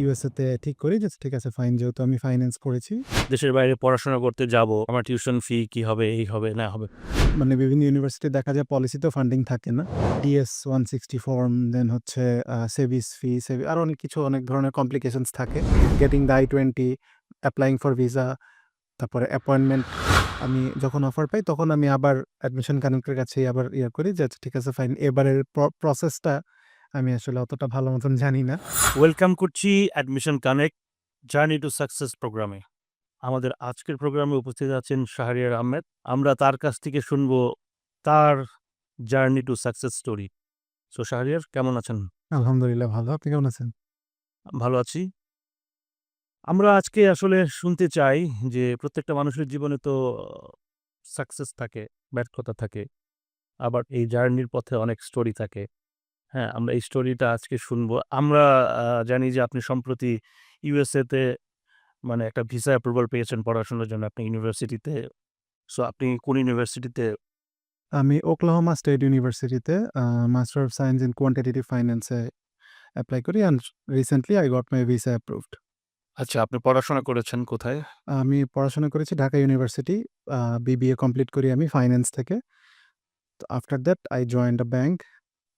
ইউএসএ-তে ঠিক করি যে ঠিক আছে ফাইন, যেহেতু আমি ফাইন্যান্স পড়েছি। দেশের বাইরে পড়াশোনা করতে যাবো। আমার টিউশন ফি কি হবে, এই হবে, না হবে। মানে বিভিন্ন ইউনিভার্সিটি দেখা যায় পলিসিতেও ফান্ডিং থাকে না। ডিএস 160 ফর্ম, দেন হচ্ছে সেভিস ফি, আরো অনেক কিছু, অনেক ধরনের কমপ্লিকেশনস থাকে। Getting the I-20, applying for visa, তারপরে অ্যাপয়েন্টমেন্ট। আমি যখন অফার পাই তখন আমি আবার অ্যাডমিশন কানেক্টের কাছেই আবার করি যে আচ্ছা ঠিক আছে ফাইন। এবারের প্রসেসটা আমি আসলে অতটা ভালো মতন জানি না। ওয়েলকাম করছি admission connect journey to success প্রোগ্রামে। আমাদের আজকের প্রোগ্রামে উপস্থিত আছেন শাহরিয়ার আহমেদ। আমরা তার কাছ থেকে শুনবো তার journey to success story. So Shahriar, কেমন আছেন? আলহামদুলিল্লাহ ভালো। আপনি কেমন আছেন? ভালো আছি। আমরা আজকে আসলে শুনতে চাই যে প্রত্যেকটা মানুষের জীবনে তো সাকসেস থাকে, ব্যর্থতা থাকে। আবার এই জার্নির পথে অনেক স্টোরি থাকে। হ্যাঁ, আমরা এই স্টোরিটা আজকে শুনবো। আমরা জানি যে আপনি সম্প্রতি ইউএসএ তে মানে একটা ভিসা অ্যাপ্রুভাল পেয়েছেন পড়াশোনার জন্য আপনি ইউনিভার্সিটিতে। সো আপনি কোন ইউনিভার্সিটিতে? আমি ওকলাহোমা স্টেট ইউনিভার্সিটিতে master of science in quantitative ফাইন্যান্সে অ্যাপ্লাই করি and recently I got my visa approved. আচ্ছা, আপনি পড়াশোনা করেছেন কোথায়? আমি পড়াশোনা করেছি ঢাকা ইউনিভার্সিটি। বিবিএ কমপ্লিট করি আমি ফাইন্যান্স থেকে। তো after that I joint a bank.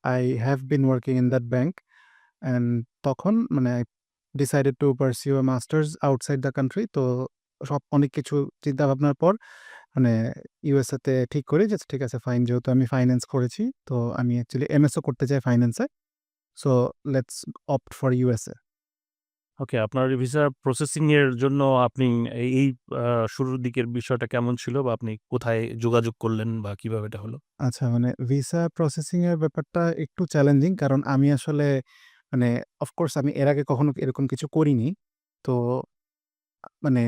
I have been working in that bank and তখন মানে I decided to pursue a masters outside the country. তো অনেক কিছু চিন্তা ভাবনার পর মানে ইউএসএ-তে ঠিক করি যে ঠিক আছে ফাইন, যেহেতু আমি ফাইন্যান্স করেছি তো আমি অ্যাকচুয়ালি এমএসও করতে চাই ফাইন্যান্সে। So let's opt for USA. Okay, আপনার ভিসা প্রসেসিং এর জন্য আপনি এই আ শুরুর দিকের বিষয়টা কেমন ছিল বা আপনি কোথায় যোগাযোগ করলেন বা কিভাবে এটা হলো? আচ্ছা, মানে ভিসা প্রসেসিং এর ব্যাপারটা একটু চ্যালেঞ্জিং, কারণ আমি আসলে মানে অফকোর্স আমি এর আগে কখনো এরকম কিছু করিনি। তো মানে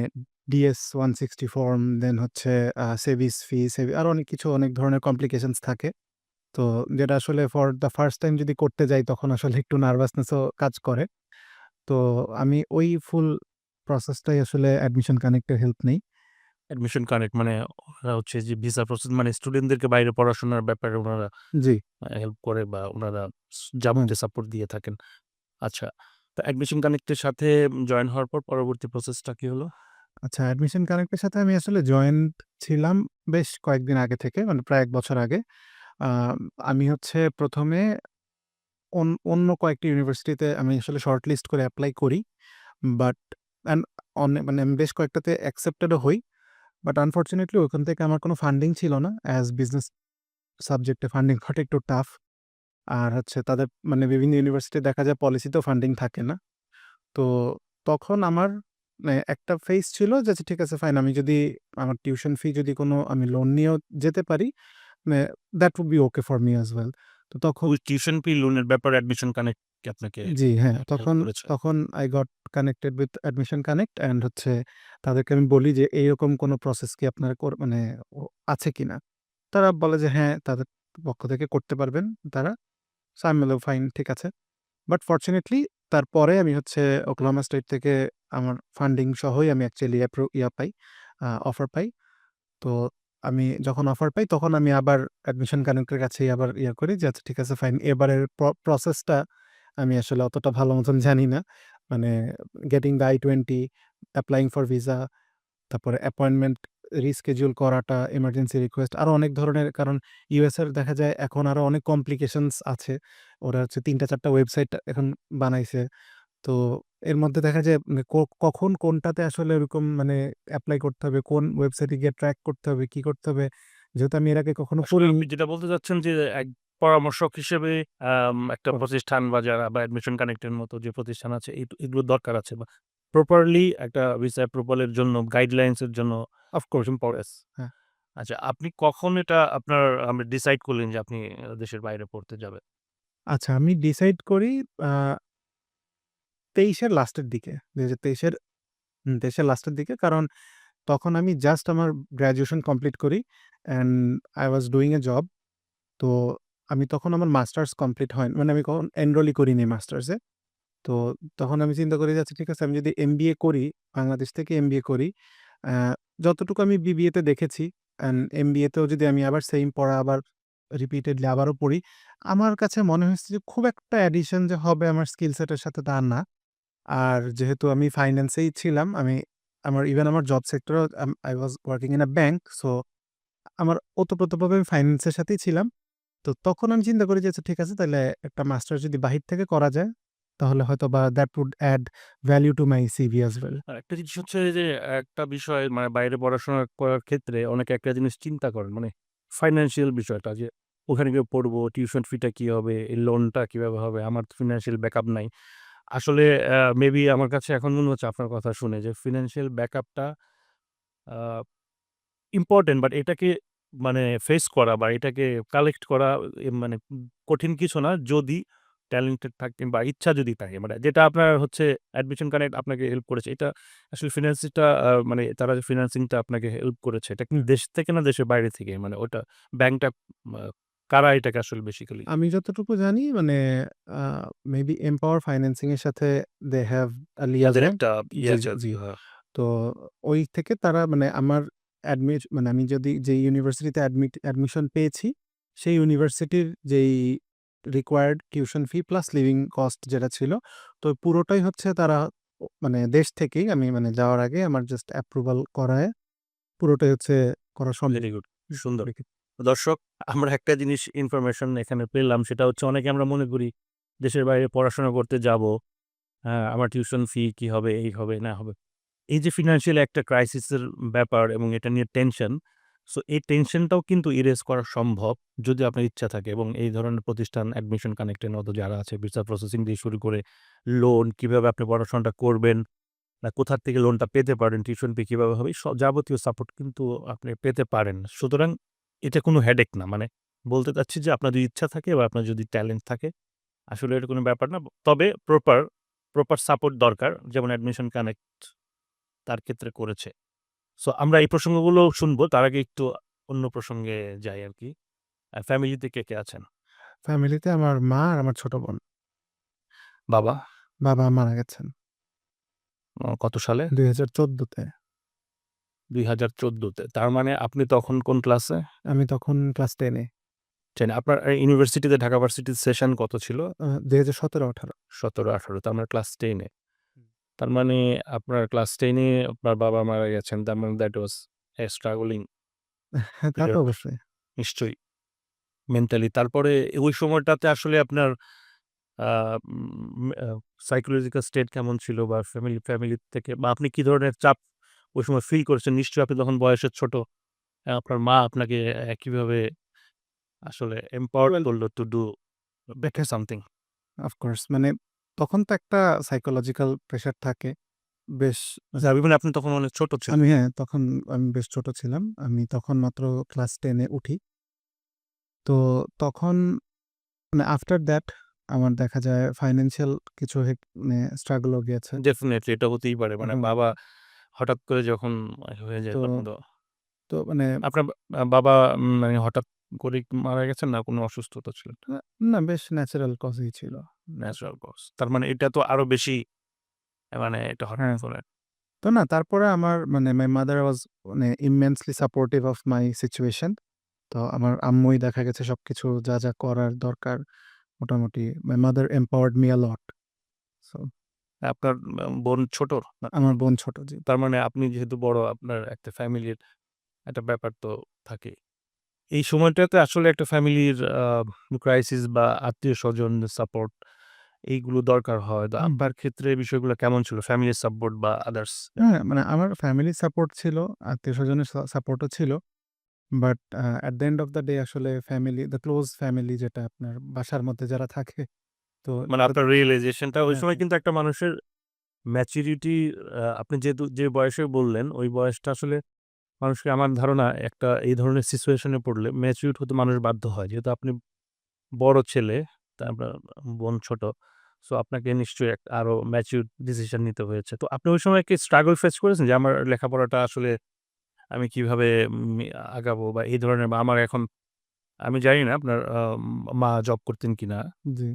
ডিএস 160 ফর্ম, দেন হচ্ছে সেভিস ফি, আরো অনেক কিছু, অনেক ধরনের কমপ্লিকেশনস থাকে। তো যেটা আসলে ফর দ্য ফার্স্ট টাইম যদি করতে যাই তখন আসলে একটু নার্ভাসনেসও কাজ করে। তো আমি ওই ফুল প্রসেসটাই আসলে অ্যাডমিশন কানেক্টের হেল্প নেই। অ্যাডমিশন কানেক্ট মানে ওরা হচ্ছে যে ভিসা প্রসেস মানে স্টুডেন্টদেরকে বাইরে পড়াশোনার ব্যাপারে উনারা জি। হেল্প করে বা উনারা হুম। যাবতীয় সাপোর্ট দিয়ে থাকেন। আচ্ছা। তো অ্যাডমিশন কানেক্টের সাথে জয়েন হওয়ার পর পরবর্তী প্রসেসটা কি হলো? আচ্ছা, অ্যাডমিশন কানেক্টের সাথে আমি আসলে জয়েন্ট ছিলাম বেশ কয়েকদিন আগে থেকে, মানে প্রায় ১ বছর আগে। আ আমি হচ্ছে ১ম এ অন্য কয়েকটি ইউনিভার্সিটিতে আমি আসলে শর্ট লিস্ট করে এপ্লাই করি। বাট অ্যান্ড মানে আমি বেশ কয়েকটাতে অ্যাকসেপ্টেড ও হই। বাট আনফরচুনেটলি ওখান থেকে আমার কোনো ফান্ডিং ছিল না। অ্যাজ বিজনেস সাবজেক্টে ফান্ডিং করাটা একটু টাফ। আর হচ্ছে তাদের মানে বিভিন্ন ইউনিভার্সিটি দেখা যায় পলিসিতেও ফান্ডিং থাকে না। তো তখন আমার একটা ফেজ ছিল যে আচ্ছা ঠিক আছে ফাইন, আমি যদি আমার টিউশন ফি যদি কোনো আমি লোন নিয়েও যেতে পারি, মানে that would be okay for me as well. তো তখন ওই টিউশন ফি লোনের ব্যাপারে অ্যাডমিশন কানেক্ট কি আপনাকে জি, হ্যাঁ, হেল্প তখন করেছে? তখন I got connected with admission connect and হচ্ছে তাদেরকে আমি বলি যে এইরকম কোনো প্রসেস কি আপনারা মানে আছে কিনা? তারা বলে যে হ্যাঁ, তাদের পক্ষ থেকে করতে পারবেন তারা। সো আমি বললাম ফাইন, ঠিক আছে। বাট ফরচুনেটলি তারপরে আমি হচ্ছে ওকলাহোমা স্টেট থেকে আমার ফান্ডিং সহই আমি অ্যাকচুয়ালি পাই, অফার পাই। তো আমি যখন অফার পাই তখন আমি আবার অ্যাডমিশন কানেক্টের কাছেই আবার করি যে আচ্ছা ঠিক আছে ফাইন। এবারের প্রসেসটা আমি আসলে অতটা ভালো মতন জানি না। মানে getting the I-20, applying for visa, তারপরে অ্যাপয়েন্টমেন্ট রিশিডিউল করাটা, এমার্জেন্সি রিকোয়েস্ট, আরো অনেক ধরনের, কারণ ইউএস এর দেখা যায় এখন আরো অনেক কমপ্লিকেশনস আছে। ওরা হচ্ছে ৩ টা ৪ টা ওয়েবসাইট এখন বানাইছে। তো এর মধ্যে দেখা যায় মানে কখন কোনটাতে আসলে ওরকম মানে এপ্লাই করতে হবে, কোন ওয়েবসাইটে গিয়ে ট্র্যাক করতে হবে, কি করতে হবে? যেহেতু আমি এর আগে কখনো আসলে করিনি। আপনি যেটা বলতে চাচ্ছেন যে এক পরামর্শক হিসেবে একটা ও প্রতিষ্ঠান বা যারা বা অ্যাডমিশন কানেক্ট এর মতো যে প্রতিষ্ঠান আছে এগুলোর দরকার আছে বা প্রপারলি একটা ভিসা অ্যাপ্রুভাল এর জন্য গাইডলাইনস এর জন্য অফকোর্স, ইম্পোর্টেন্স। ইয়েস, হ্যাঁ। আচ্ছা, আপনি কখন এটা আপনার ডিসাইড করলেন যে আপনি দেশের বাইরে পড়তে যাবেন? আচ্ছা, আমি ডিসাইড করি আ ২৩ এর লাস্টের দিকে। ২০২৩ এর ২৩ এর লাস্টের দিকে। কারণ তখন আমি জাস্ট আমার গ্র্যাজুয়েশন কমপ্লিট করি and I was doing a job. তো আমি তখন আমার মাস্টার্স কমপ্লিট হয়নি। মানে আমি কখন এনরোলই করিনি মাস্টার্সে। তো তখন আমি চিন্তা করি যে আচ্ছা ঠিক আছে, আমি যদি এমবিএ করি, বাংলাদেশ থেকে এমবিএ করি, আ যতটুকু আমি বিবিএতে দেখেছি অ্যান্ড এমবিএতেও যদি আমি আবার সেইম পড়া আবার রিপিটেডলি আবারও পড়ি, আমার কাছে মনে হয়েছে যে খুব একটা অ্যাডিশন যে হবে আমার স্কিল সেটের সাথে তা না। আর যেহেতু আমি ফাইন্যান্সেই ছিলাম, আমার জব সেক্টরেও I was working in a bank. So আমার ওতপ্রোতভাবে আমি ফাইন্যান্সের সাথেই ছিলাম। তো তখন আমি চিন্তা করি যে আচ্ছা ঠিক আছে, তাইলে একটা মাস্টার্স যদি বাহির থেকে করা যায়, তাহলে হয়তোবা that would add value to my CV as well. আর একটা জিনিস হচ্ছে যে একটা বিষয় মানে বাইরে পড়াশোনা করার ক্ষেত্রে অনেকে একটা জিনিস চিন্তা করেন মানে ফাইন্যান্সিয়াল বিষয়টা যে ওখানে গিয়ে পড়বো, টিউশন ফিটা কি হবে, এই লোনটা কিভাবে হবে, আমার তো ফিনান্সিয়াল ব্যাকআপ নাই। আসলে মেবি আমার কাছে এখন মনে হচ্ছে আপনার কথা শুনে যে ফিনান্সিয়াল ব্যাকআপটা আ ইম্পোর্টেন্ট বাট এটাকে মানে ফেস করা বা এটাকে কালেক্ট করা মানে কঠিন কিছু না যদি ট্যালেন্টেড থাকেন বা ইচ্ছা যদি থাকে। মানে যেটা আপনার হচ্ছে অ্যাডমিশন কানেক্ট আপনাকে হেল্প করেছে। এটা আসলে ফিন্যান্সিংটা মানে তারা যে ফিন্যান্সিংটা আপনাকে হেল্প করেছে এটা কি দেশ থেকে না দেশের বাইরে থেকে? মানে ওটা ব্যাংকটা আ কারা এটাকে আসলে বেসিক্যালি আমি যতটুকু জানি মানে আ মেবি এম্পাওয়ার ফাইন্যান্সিং এর সাথে they have a তাদের liaison. একটা ইয়ে জি, আছে আরকি। জি। হ্যাঁ। তো ওই থেকে তারা মানে আমার মানে আমি যদি যে ইউনিভার্সিটিতে অ্যাডমিশন পেয়েছি, সেই ইউনিভার্সিটির যেই required tuition fee plus living cost যেটা ছিল, তো পুরোটাই হচ্ছে তারা মানে দেশ থেকেই আমি মানে যাওয়ার আগে আমার জাস্ট অ্যাপ্রুভাল করায় পুরোটাই হচ্ছে করা সম্ভব। Very good. সুন্দর। দর্শক আমরা একটা জিনিস ইনফরমেশন এখানে পেলাম সেটা হচ্ছে অনেকে আমরা মনে করি দেশের বাইরে পড়াশোনা করতে যাবো। হ্যাঁ, আমার টিউশন ফি কি হবে, এই হবে, না হবে। এই যে ফিন্যান্সিয়াল একটা ক্রাইসিস এর ব্যাপার এবং এটা নিয়ে টেনশন। সো এই টেনশনটাও কিন্তু ইরেজ করা সম্ভব যদি আপনার ইচ্ছা থাকে এবং এই ধরনের প্রতিষ্ঠান অ্যাডমিশন কানেক্ট এর মতো যারা আছে ভিসা প্রসেসিং দিয়ে শুরু করে লোন কিভাবে আপনি পড়াশোনাটা করবেন, না কোথা থেকে লোনটা পেতে পারেন, টিউশন ফি কিভাবে হবে, যাবতীয় সাপোর্ট কিন্তু আপনি পেতে পারেন। সুতরাং এটা কোনো হেডেক না। মানে বলতে চাচ্ছি যে আপনার যদি ইচ্ছা থাকে বা আপনার যদি ট্যালেন্ট থাকে আসলে এটা কোনো ব্যাপার না। তবে প্রপার সাপোর্ট দরকার। যেমন অ্যাডমিশন কানেক্ট তার ক্ষেত্রে করেছে। সো আমরা এই প্রসঙ্গগুলো শুনবো। তার আগে একটু অন্য প্রসঙ্গে যাই আরকি। ফ্যামিলিতে কে আছেন? ফ্যামিলিতে আমার মা আর আমার ছোট বোন। বাবা বাবা মারা গেছেন কত সালে? ২০১৪ তে। ২০১৪ তে। তার মানে আপনি তখন কোন ক্লাসে? আমি তখন ক্লাস 10 এ। আপনার ইউনিভার্সিটিতে ঢাকা ভার্সিটির সেশন কত ছিল? ২০১৭-১৮। ১৭-১৮ তার মানে ক্লাস 10 এ। তার মানে আপনার ক্লাস 10 এ আপনার বাবা মারা গেছেন। তার মানে দ্যাট ওয়াজ এ স্ট্রাগলিং হ্যাঁ, তা তো পিরিয়ড অবশ্যই। নিশ্চয়ই মেন্টালি। তারপরে ওই সময়টাতে আসলে আপনার আ উম আ সাইকোলজিক্যাল স্টেট কেমন ছিল বা ফ্যামিলি থেকে বা আপনি কি ধরনের চাপ ওই সময় ফিল করেছেন? নিশ্চয়ই আপনি তখন বয়সে ছোট। আপনার মা আপনাকে কিভাবে আসলে এম্পাওয়ার্ড ওয়েল করলো to do better something? Of course মানে তখন তো একটা সাইকোলজিক্যাল প্রেশার থাকে। বেশ মানে আপনি তখন অনেক ছোট ছিলেন। হ্যাঁ, তখন আমি বেশ ছোট ছিলাম। আমি তখন মাত্র ক্লাস 10 এ উঠি। তো তখন মানে আফটার দ্যাট আমার দেখা যায় ফাইন্যান্সিয়াল কিছু মানে স্ট্রাগল ও গিয়েছে। ডেফিনিটলি এটা হতেই পারে। মানে হুম। বাবা হঠাৎ করে যখন হয়ে যায় তো তখন তো তো মানে আপনার বাবা মানে হঠাৎ করেই মারা গেছেন না কোনো অসুস্থতা ছিল? আ না বেশ ন্যাচারাল কজই ছিল। Natural cause. তার মানে এটা তো আরো বেশি মানে এটা হঠাৎ হ্যাঁ। করে তো না তারপরে আমার মানে মাই মাদার ওয়াজ মানে immensely supportive of my situation. তো আমার আম্মুই দেখা গেছে সবকিছু যা করার দরকার মোটামুটি my mother empowered me a lot. So আপনার বোন ছোট? না আমার বোন ছোট জি। তার মানে আপনি যেহেতু বড় আপনার একটা ফ্যামিলির একটা ব্যাপার তো থাকেই। এই সময়টাতে আসলে একটা ফ্যামিলির ক্রাইসিস বা আত্মীয়স্বজন সাপোর্ট এইগুলো দরকার হয়। তো হুম। আপনার ক্ষেত্রে বিষয়গুলো কেমন ছিল? ফ্যামিলির সাপোর্ট বা আদার্স? হ্যাঁ, মানে আমার ফ্যামিলি সাপোর্ট ছিল, আত্মীয়স্বজনের সাপোর্টও ছিল। But at the end of the day আসলে ফ্যামিলি, দ্য ক্লোজ ফ্যামিলি যেটা আপনার বাসার মধ্যে যারা থাকে তো মানে আপনার রিয়ালাইজেশনটা ওই হ্যাঁ, সময় হ্যাঁ। কিন্তু একটা মানুষের ম্যাচুরিটি আপনি যেহেতু যে বয়সে বললেন, ওই বয়সটা আসলে মানুষকে আমার ধারণা একটা এই ধরনের সিচুয়েশন এ পড়লে ম্যাচিউরড হতে মানুষ বাধ্য হয়। যেহেতু আপনি বড় ছেলে, আপনার বোন ছোট। সো আপনাকে নিশ্চয়ই আরো ম্যাচিউরড ডিসিশন নিতে হয়েছে। তো আপনি ওই সময় কি স্ট্রাগল ফেস করেছেন যে আমার লেখাপড়াটা আসলে আমি কিভাবে আগাবো বা এই ধরনের বা আমার এখন আমি জানি না আপনার মা জব করতেন কিনা? জি।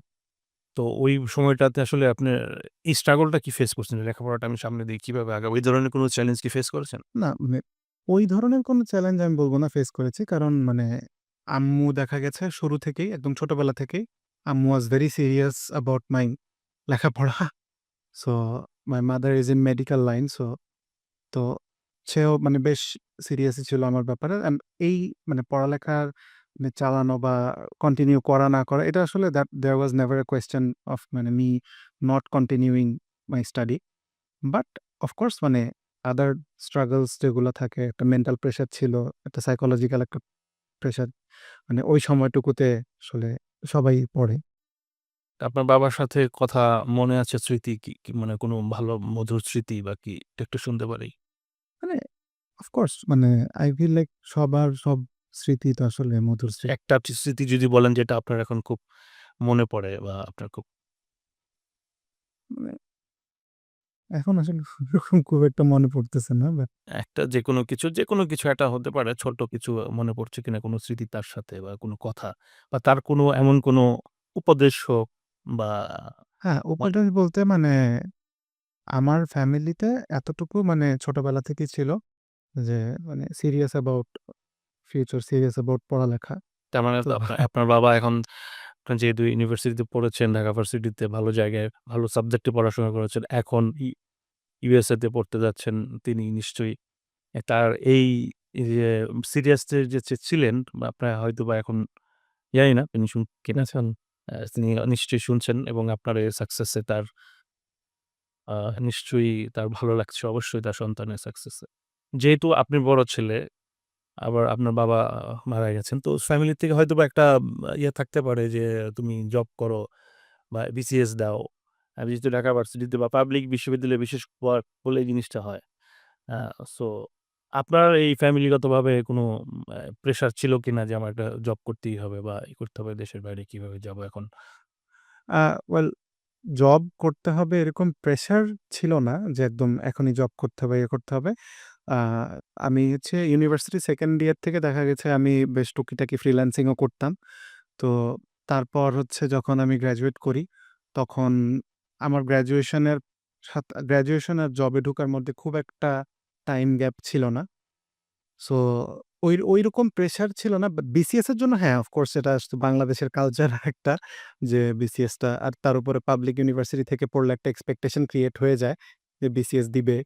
তো ওই সময়টাতে আসলে আপনার এই স্ট্রাগলটা কি ফেস করছেন? লেখাপড়াটা আমি সামনে দিয়ে কিভাবে আগাবো? এই ধরনের কোনো চ্যালেঞ্জ কি ফেস করেছেন? না মানে ওই ধরনের কোনো চ্যালেঞ্জ আমি বলব না ফেস করেছি। কারণ মানে আম্মু দেখা গেছে শুরু থেকেই একদম ছোটবেলা থেকেই আম্মু was very serious about my লেখাপড়া। So my mother is in medical line. তো সেও মানে বেশ সিরিয়াসই ছিল আমার ব্যাপারে। অ্যান্ড এই মানে পড়ালেখার মানে চালানো বা কন্টিনিউ করা না করা এটা আসলে there was never a question of মানে me not continuing my study. But of course মানে আদার স্ট্রাগলস যেগুলো থাকে, একটা মেন্টাল প্রেশার ছিল, একটা সাইকোলজিক্যাল একটা প্রেশার মানে ওই সময়টুকুতে আসলে সবাই পড়ে। আপনার বাবার সাথে কথা মনে আছে স্মৃতি মানে কোনো ভালো মধুর স্মৃতি বা কি একটু শুনতে পারি? মানে অফকোর্স মানে আই ফিল লাইক সবার সব স্মৃতি তো আসলে মধুর স্মৃতি। একটা স্মৃতি যদি বলেন যেটা আপনার এখন খুব মনে পড়ে বা আপনার খুব মানে এখন আসলে ওরকম খুব একটা মনে পড়তেছে না। বাট একটা যেকোনো কিছু একটা হতে পারে। ছোট্ট কিছু মনে পড়ছে কিনা কোনো স্মৃতি তার সাথে বা কোনো কথা বা তার কোনো এমন কোনো উপদেশ হোক বা হ্যাঁ, মা উপদেশ বলতে মানে আমার ফ্যামিলিতে এতটুকু মানে ছোটবেলা থেকেই ছিল যে মানে serious about future, serious about পড়ালেখা। তার মানে তো তো আপনার বাবা এখন আপনার যেহেতু ইউনিভার্সিটিতে পড়েছেন, ঢাকা ভার্সিটিতে ভালো জায়গায় ভালো সাবজেক্টে পড়াশোনা করেছেন। এখন ইউএসএ তে পড়তে যাচ্ছেন। তিনি নিশ্চয়ই তার এই যে সিরিয়াস যে ছিলেন বা আপনার হয়তোবা এখন জানি না তিনি কিনা। শুনছেন? তিনি নিশ্চয়ই শুনছেন এবং আপনার এই সাকসেসে তার আ নিশ্চয়ই তার ভালো লাগছে অবশ্যই তার সন্তানের সাকসেসে। যেহেতু আপনি বড় ছেলে, আবার আপনার বাবা মারা গেছেন। তো ফ্যামিলি থেকে হয়তোবা একটা ইয়ে থাকতে পারে যে তুমি জব করো বা বিসিএস দাও। যেহেতু ঢাকা ভার্সিটিতে বা পাবলিক বিশ্ববিদ্যালয়ে বিশেষ হলে এই জিনিসটা হয়। আ সো আপনার এই ফ্যামিলিগতভাবে কোনো প্রেশার ছিল কিনা যে আমার একটা জব করতেই হবে বা করতে হবে দেশের বাইরে কিভাবে যাবো এখন? ওয়েল জব করতে হবে এরকম প্রেশার ছিল না যে একদম এখনই জব করতে হবে, ইয়ে করতে হবে। আ আমি হচ্ছে ইউনিভার্সিটি 2nd ইয়ার থেকে দেখা গেছে আমি বেশ টুকিটাকি ফ্রিল্যান্সিং ও করতাম। তো তারপর হচ্ছে যখন আমি গ্র্যাজুয়েট করি, তখন আমার গ্র্যাজুয়েশন আর জবে ঢোকার মধ্যে খুব একটা টাইম গ্যাপ ছিল না। সো ঐরকম প্রেশার ছিল না। বাট বিসিএস এর জন্য হ্যাঁ, অফকোর্স এটা বাংলাদেশের কালচার একটা যে বিসিএস টা আর তার উপরে পাবলিক ইউনিভার্সিটি থেকে পড়লে একটা এক্সপেকটেশন ক্রিয়েট হয়ে যায় যে বিসিএস দিবে।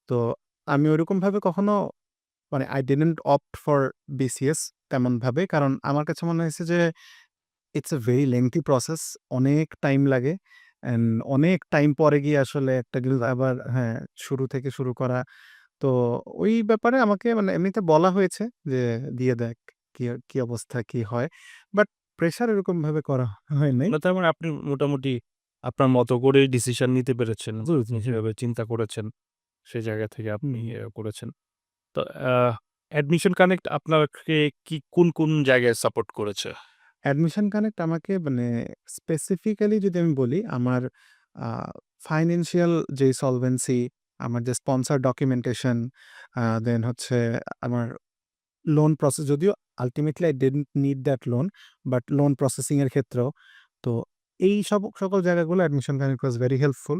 তো আমি ঐরকমভাবে কখনো মানে I didn't opt for BCS তেমনভাবে। কারণ আমার কাছে মনে হয়েছে যে it's a very lengthy process. অনেক টাইম লাগে। অ্যান্ড অনেক টাইম পরে গিয়ে আসলে একটা কিন্তু আবার হ্যাঁ, শুরু থেকে শুরু করা। তো ওই ব্যাপারে আমাকে মানে এমনিতে বলা হয়েছে যে, "দিয়ে দেখ কি অবস্থা, কি হয়?" বাট প্রেশার এরকমভাবে করা হয় নাই। না তার মানে আপনি মোটামুটি আপনার মতো করেই ডিসিশন নিতে পেরেছেন। জি, জি, জি। যেভাবে চিন্তা করেছেন, সেই জায়গা থেকে আপনি হুম। করেছেন। তো অ্যাডমিশন কানেক্ট আপনাকে কোন জায়গায় সাপোর্ট করেছে? অ্যাডমিশন কানেক্ট আমাকে মানে স্পেসিফিক্যালি যদি আমি বলি, আমার আ ফাইন্যান্সিয়াল যেই সলভেন্সি, আমার যে স্পন্সর ডকুমেন্টেশন, দেন হচ্ছে আমার লোন প্রসেস যদিও ultimately I didn't need that loan, but loan processing এর ক্ষেত্রেও তো এই সকল জায়গাগুলো admission connect was very helpful.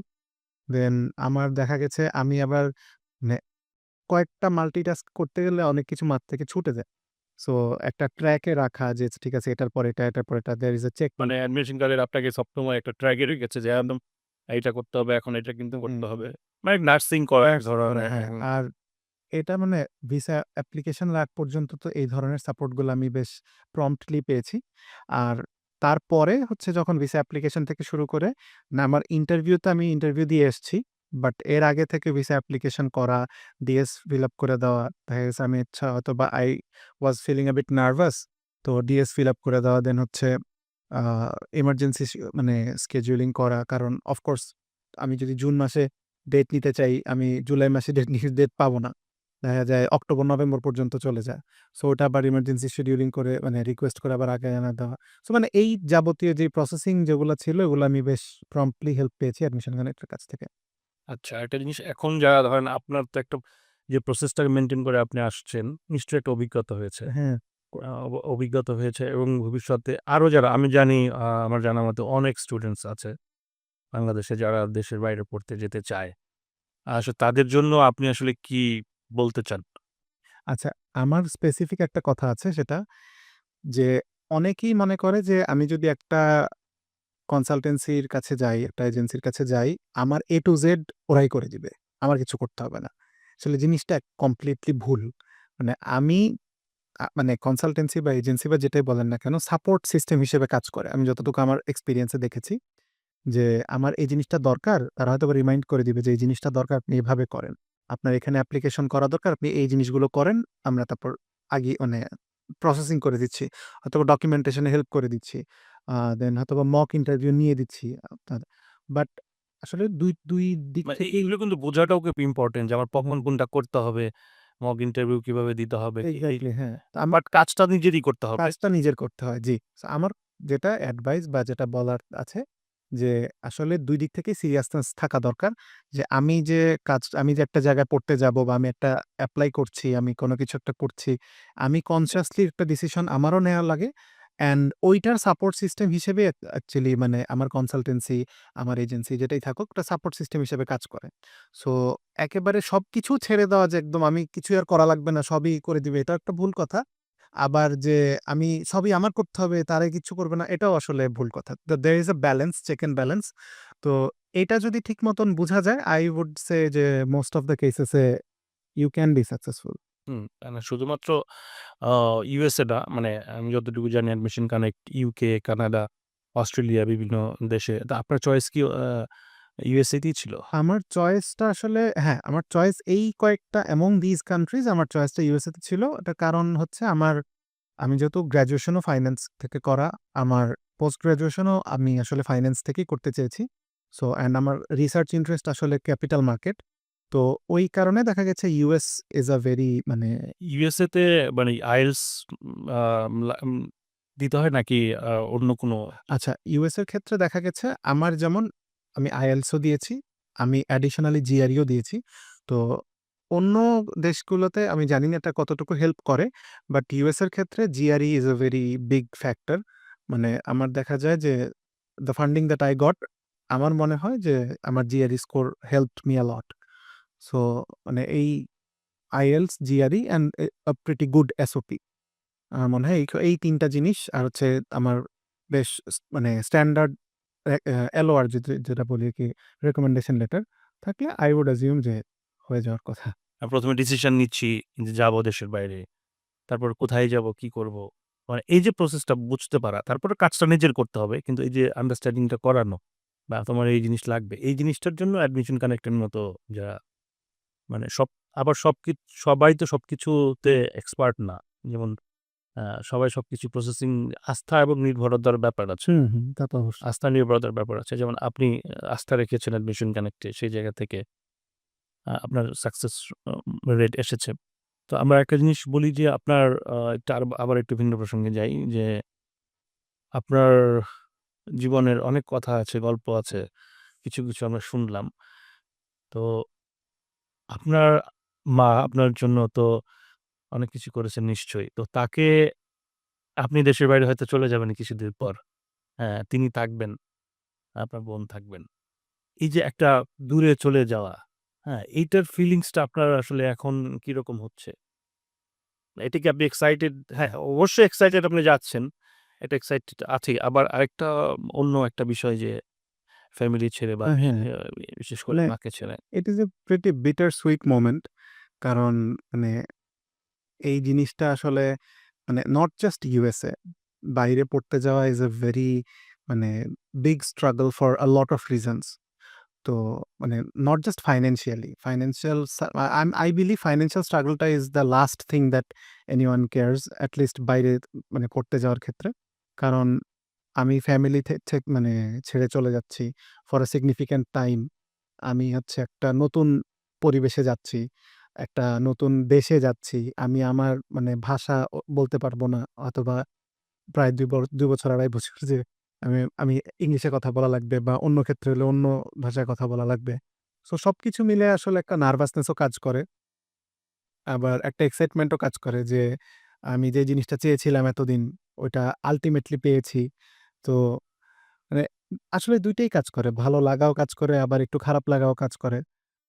Then আমার দেখা গেছে আমি আবার মানে কয়েকটা মাল্টিটাস্ক করতে গেলে অনেক কিছু মাথা থেকে ছুটে যায়। সো একটা ট্র্যাকে রাখা যে ঠিক আছে এটার পর এটা, এটার পর এটা, there is a মানে checkpoint. অ্যাডমিশন কার্ডের আপনাকে সবসময় একটা ট্র্যাকে রেখেছে যে একদম এইটা করতে হবে, এখন এটা কিন্তু হুম, করতে হবে। মানে নার্সিং করা এক করে ধরনের হ্যাঁ। আর এটা মানে ভিসা অ্যাপ্লিকেশনের আগ পর্যন্ত তো এই ধরনের সাপোর্টগুলো আমি বেশ প্রম্পটলি পেয়েছি। আর তারপরে হচ্ছে যখন ভিসা অ্যাপ্লিকেশন থেকে শুরু করে না আমার ইন্টারভিউতে আমি ইন্টারভিউ দিয়ে এসেছি। বাট এর আগে থেকে ভিসা অ্যাপ্লিকেশন করা, ডিএস ফিল আপ করে দেওয়া। দেখা গেছে আমি হয়তোবা I was feeling a bit nervous, তো ডিএস ফিল আপ করে দেওয়া। দেন হচ্ছে আ এমার্জেন্সি মানে স্কেডিউলিং করা। কারণ অফ কোর্স আমি যদি জুন মাসে ডেট নিতে চাই, আমি জুলাই মাসে ডেট পাবো না। দেখা যায় অক্টোবর, নভেম্বর পর্যন্ত চলে যায়। সো ওটা আবার ইমার্জেন্সি শিডিউলিং করে মানে রিকোয়েস্ট করে আবার আগে এনে দেওয়া। সো মানে এই যাবতীয় যে প্রসেসিং যেগুলা ছিল এগুলো আমি বেশ প্রম্পটলি হেল্প পেয়েছি অ্যাডমিশন কানেক্টের কাছ থেকে। আচ্ছা, একটা জিনিস এখন যারা ধরেন আপনার তো একটা যে প্রসেসটাকে মেইনটেইন করে আপনি আসছেন, নিশ্চয়ই একটা অভিজ্ঞতা হয়েছে। হ্যাঁ, অভিজ্ঞতা হয়েছে এবং ভবিষ্যতে আরো যারা আমি জানি আমার জানা মতে অনেক স্টুডেন্টস আছে বাংলাদেশে যারা দেশের বাইরে পড়তে যেতে চায়। তাদের জন্য আপনি আসলে কি বলতে চান? আচ্ছা আমার স্পেসিফিক একটা কথা আছে সেটা যে অনেকেই মনে করে যে আমি যদি একটা কনসালটেন্সির কাছে যাই, একটা এজেন্সির কাছে যাই, আমার A to Z ওরাই করে দিবে। আমার কিছু করতে হবে না। আসলে জিনিসটা কমপ্লিটলি ভুল। মানে আমি মানে কনসালটেন্সি বা এজেন্সি বা যেটাই বলেন না কেন সাপোর্ট সিস্টেম হিসেবে কাজ করে। আমি যতটুকু আমার এক্সপেরিয়েন্স এ দেখেছি যে আমার এই জিনিসটা দরকার, তারা হয়তোবা রিমাইন্ড করে দিবে যে এই জিনিসটা দরকার আপনি এভাবে করেন। আপনার এখানে অ্যাপ্লিকেশন করা দরকার, আপনি এই জিনিসগুলো করেন। আমরা তারপর আগে মানে প্রসেসিং করে দিচ্ছি। হয়তোবা ডকুমেন্টেশন এ হেল্প করে দিচ্ছি। দেন হয়তোবা মক ইন্টারভিউ নিয়ে দিচ্ছি আপনার। বাট আসলে ২ দিক মানে থেকে এগুলো কিন্তু বোঝাটাও খুব ইম্পর্টেন্ট যে আমার কখন হুম, কোনটা করতে হবে, মক ইন্টারভিউ কিভাবে দিতে হবে। এক্সাক্টলি হ্যাঁ। তো আমার বাট কাজটা নিজেরই করতে হবে। কাজটা নিজের করতে হয়। জি। সো আমার যেটা অ্যাডভাইস বা যেটা বলার আছে যে আসলে ২ দিক থেকেই সিরিয়াসনেস থাকা দরকার। যে আমি যে একটা জায়গায় পড়তে যাবো বা আমি একটা এপ্লাই করছি, আমি কোনো কিছু একটা করছি। আমি কনসিয়াসলি একটা ডিসিশন আমারও নেওয়া লাগে। অ্যান্ড ওইটার সাপোর্ট সিস্টেম হিসেবে অ্যাকচুয়ালি মানে আমার কনসালটেন্সি, আমার এজেন্সি যেটাই থাকুক একটা সাপোর্ট সিস্টেম হিসেবে কাজ করে। সো একেবারে সবকিছু ছেড়ে দেওয়া যে একদম আমি কিছুই আর করা লাগবে না, সবই করে দিবে, এটা একটা ভুল কথা। আবার যে আমি সবই আমার করতে হবে, তারাই কিচ্ছু করবে না, এটাও আসলে ভুল কথা। there is a balance, check and balance. তো এটা যদি ঠিক মতন বুঝা যায়, I would say যে most of the cases A you can be successful. মানে শুধুমাত্র আ ইউএসএ না, মানে আমি যতটুকু জানি admission connect UK, Canada, Australia বিভিন্ন দেশে। তো আপনার চয়েস কি ইউএসএ তেই ছিল? আমার চয়েসটা আসলে হ্যাঁ, আমার চয়েস এই কয়েকটা among these countries আমার চয়েসটা USA তে ছিল। এটার কারণ হচ্ছে আমি যেহেতু গ্র্যাজুয়েশনও ফাইন্যান্স থেকে করা, আমার পোস্ট গ্র্যাজুয়েশনও আমি আসলে ফাইন্যান্স থেকেই করতে চেয়েছি। সো অ্যান্ড আমার রিসার্চ ইন্টারেস্ট আসলে ক্যাপিটাল মার্কেট। তো ওই কারণে দেখা গেছে ইউএস ইস আ ভেরি মানে ইউএসএ তে মানে আইএলটিএস দিতে হয় নাকি অন্য কোনো? আচ্ছা ইউএস এর ক্ষেত্রে দেখা গেছে আমার যেমন আমি আইএলটিএস ও দিয়েছি, আমি অ্যাডিশনালি জিআরইও দিয়েছি। তো অন্য দেশগুলোতে আমি জানি না এটা কতটুকু হেল্প করে। বাট ইউএস এর ক্ষেত্রে GRE is a very big factor. মানে আমার দেখা যায় যে the funding that I got আমার মনে হয় যে আমার GRE score helped me a lot. So মানে এই IELTS, GRE and pretty good SOP. আমার মনে হয় এই ৩ টা জিনিস আর হচ্ছে আমার বেশ মানে স্ট্যান্ডার্ড এলওআর যেটা বলি আরকি রিকমেন্ডেশন লেটার থাকলে I would assume যে হয়ে যাওয়ার কথা। ১ম এ ডিসিশন নিচ্ছি যে যাবো দেশের বাইরে। তারপর কোথায় যাবো, কি করবো? মানে এই যে প্রসেসটা বুঝতে পারা, তারপরে কাজটা নিজের করতে হবে। কিন্তু এই যে আন্ডারস্ট্যান্ডিং টা করানো বা তোমার এই জিনিস লাগবে। এই জিনিসটার জন্য অ্যাডমিশন কানেক্টের মতো যারা মানে আবার সবাই তো সবকিছুতে এক্সপার্ট না। যেমন আ সবাই সবকিছু প্রসেসিং আস্থা এবং নির্ভরতার ব্যাপার আছে। হুম, হুম। তা তো অবশ্যই। আস্থা নির্ভরতার ব্যাপার আছে। যেমন আপনি আস্থা রেখেছেন অ্যাডমিশন কানেক্টে, সেই জায়গা থেকে আপনার সাকসেস রেট এসেছে। তো আমরা একটা জিনিস বলি যে আপনার একটু আবার একটু ভিন্ন প্রসঙ্গে যাই যে আপনার জীবনের অনেক কথা আছে, গল্প আছে। কিছু আমরা শুনলাম। তো আপনার মা আপনার জন্য তো অনেক কিছু করেছেন নিশ্চয়ই। তো তাকে আপনি দেশের বাইরে হয়তো চলে যাবেন কিছুদিন পর। হ্যাঁ, তিনি থাকবেন, আপনার বোন থাকবেন। এই যে একটা দূরে চলে যাওয়া, হ্যাঁ? এইটার ফিলিংসটা আপনার আসলে এখন কিরকম হচ্ছে? এটা কি আপনি এক্সাইটেড? হ্যাঁ, অবশ্যই এক্সাইটেড আপনি যাচ্ছেন। এটা এক্সাইটেড আছেই। আবার আরেকটা অন্য একটা বিষয় যে ফ্যামিলি ছেড়ে বা হ্যাঁ, বিশেষ করে মানে মাকে ছেড়ে। It is a pretty bitter sweet moment. কারণ মানে এই জিনিসটা আসলে মানে নট জাস্ট ইউএসএ, বাইরে পড়তে যাওয়া ইজ এ ভেরি মানে big struggle for a lot of reasons. তো মানে not just financial I believe financial স্ট্রাগলটা is the last thing that anyone cares at least বাইরে মানে পড়তে যাওয়ার ক্ষেত্রে। কারণ আমি ফ্যামিলি মানে ছেড়ে চলে যাচ্ছি ফর আ সিগনিফিক্যান্ট টাইম। আমি হচ্ছে একটা নতুন পরিবেশে যাচ্ছি, একটা নতুন দেশে যাচ্ছি। আমি আমার মানে ভাষা বলতে পারবো না অথবা প্রায় ২ বছর ২.৫ বছর যে আমি ইংলিশে কথা বলা লাগবে বা অন্য ক্ষেত্রে হলে অন্য ভাষায় কথা বলা লাগবে। সো সবকিছু মিলে আসলে একটা নার্ভাসনেস ও কাজ করে। আবার একটা এক্সাইটমেন্ট ও কাজ করে যে আমি যে জিনিসটা চেয়েছিলাম এতদিন ওইটা আল্টিমেটলি পেয়েছি। তো মানে আসলে ২ টাই কাজ করে। ভালো লাগাও কাজ করে আবার একটু খারাপ লাগাও কাজ করে।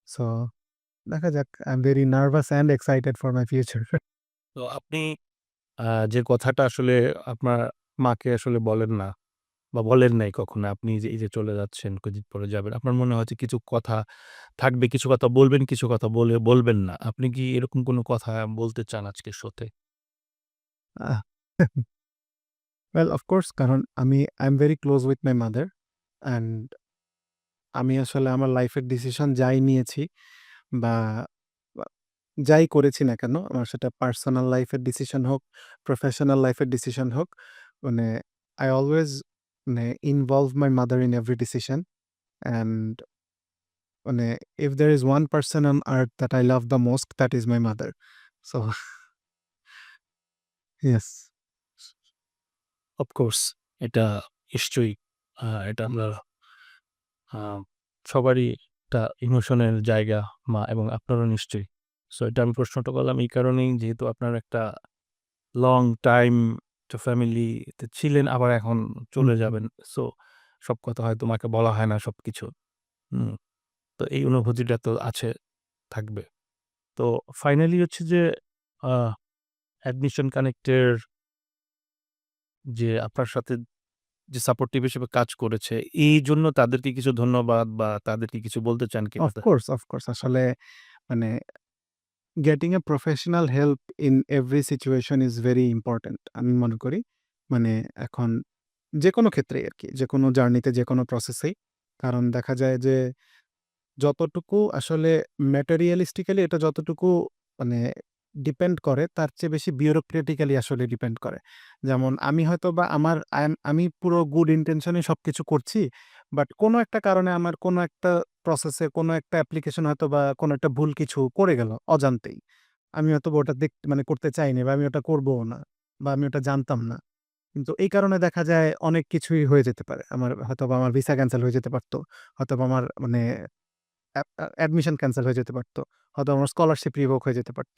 সো দেখা যাক। I am very nervous and excited for my future. তো আপনি যে কথাটা আসলে আপনার মাকে আসলে বলেন না, বা বলেন নাই কখনো আপনি যে এই যে চলে যাচ্ছেন, কদিন পরে যাবেন। আপনার মনে হয় যে কিছু কথা থাকবে, কিছু কথা বলবেন, কিছু কথা বলবেন না। আপনি কি এরকম কোনো কথা বলতে চান আজকের শোতে? আহ ওয়েল অফ কোর্স কারণ I am very close with my mother and আমি আসলে আমার লাইফের ডিসিশন যাই নিয়েছি বা বা যাই করেছি না কেন, আমার সেটা পার্সোনাল লাইফের ডিসিশন হোক, প্রফেশনাল লাইফের ডিসিশন হোক, মানে আই অলওয়েজ মানে involve my mother in every decision and মানে if there is one person on earth that I love the most, that is my mother. So yes. Of course এটা নিশ্চয়ই এটা আমরা আ সবারই একটা ইমোশনের জায়গা মা এবং আপনারও নিশ্চয়ই। সো এটা আমি প্রশ্নটা করলাম এই কারণেই যেহেতু আপনার একটা লং টাইম একটা ফ্যামিলিতে ছিলেন আবার এখন হুম, চলে হুম। যাবেন। সো সব কথা হয়তো মাকে বলা হয় না সবকিছু। হুম? তো এই অনুভূতিটা তো আছে, থাকবে। তো ফাইনালি হচ্ছে যে আ অ্যাডমিশন কানেক্টের যে আপনার সাথে যে সাপোর্টিভ হিসেবে কাজ করেছে, এইজন্য তাদেরকে কিছু ধন্যবাদ বা তাদেরকে কিছু বলতে চান কিনা? অফ কোর্স আসলে মানে getting a professional help in every situation is very important আমি মনে করি। মানে এখন যেকোনো ক্ষেত্রেই আরকি, যেকোনো জার্নিতে যেকোনো প্রসেসেই। কারণ দেখা যায় যে যতটুকু আসলে ম্যাটেরিয়ালিস্টিক্যালি এটা যতটুকু মানে ডিপেন্ড করে তার চেয়ে বেশি বিউরোক্রেটিক্যালি আসলে ডিপেন্ড করে। যেমন আমি হয়তোবা আমি পুরো গুড ইনটেনশন এ সবকিছু করছি। বাট কোনো একটা কারণে আমার কোনো একটা প্রসেসে কোনো একটা অ্যাপ্লিকেশন হয়তোবা কোনো একটা ভুল কিছু করে গেল অজান্তেই। আমি হয়তোবা ওটা মানে করতে চাইনি বা আমি ওটা করবও না বা আমি ওটা জানতাম না। কিন্তু এই কারণে দেখা যায় অনেক কিছুই হয়ে যেতে পারে। হয়তোবা আমার ভিসা ক্যানসেল হয়ে যেতে পারত। হয়তোবা আমার মানে অ্যাডমিশন ক্যানসেল হয়ে যেতে পারত। হয়তো আমার স্কলারশিপ রিভোক হয়ে যেতে পারত।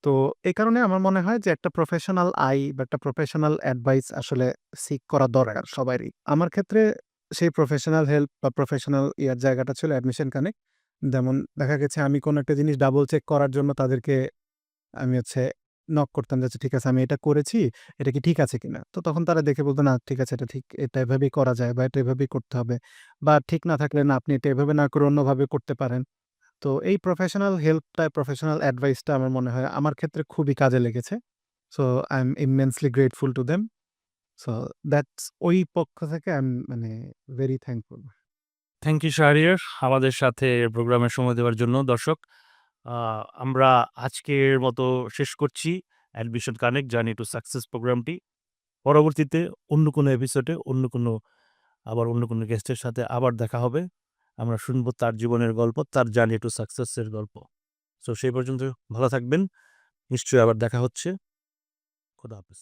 তো এই কারণে আমার মনে হয় যে একটা প্রফেশনাল আই বা একটা প্রফেশনাল অ্যাডভাইস আসলে সিক করা দরকার সবারই। আমার ক্ষেত্রে সেই প্রফেশনাল হেল্প বা প্রফেশনাল জায়গাটা ছিল অ্যাডমিশন কানেক্ট। যেমন দেখা গেছে আমি কোনো একটা জিনিস ডাবল চেক করার জন্য তাদেরকে আমি হচ্ছে নক করতাম যে, আচ্ছা ঠিক আছে আমি এটা করেছি, এটা কি ঠিক আছে কিনা? তো তখন তারা দেখে বলত, "না ঠিক আছে এটা ঠিক, এটা এভাবেই করা যায় বা এটা এভাবেই করতে হবে।" বা ঠিক না থাকলে, "না আপনি এটা এভাবে না করে অন্যভাবে করতে পারেন।" তো এই প্রফেশনাল হেল্পটা, প্রফেশনাল অ্যাডভাইসটা আমার মনে হয় আমার ক্ষেত্রে খুবই কাজে লেগেছে। So I am immensely grateful to them. So that's ওই পক্ষ থেকে আই এম মানে very thankful. Thank you Shahriar আমাদের সাথে প্রোগ্রামে সময় দেওয়ার জন্য। দর্শক, আ আমরা আজকের মতো শেষ করছি admission connect journey to success প্রোগ্রামটি। পরবর্তীতে অন্য কোনো এপিসোডে অন্য কোনো গেস্টের সাথে আবার দেখা হবে। আমরা শুনবো তার জীবনের গল্প, তার জার্নি টু সাকসেস এর গল্প। সো সেই পর্যন্ত ভালো থাকবেন। নিশ্চয়ই আবার দেখা হচ্ছে। খোদা হাফেজ।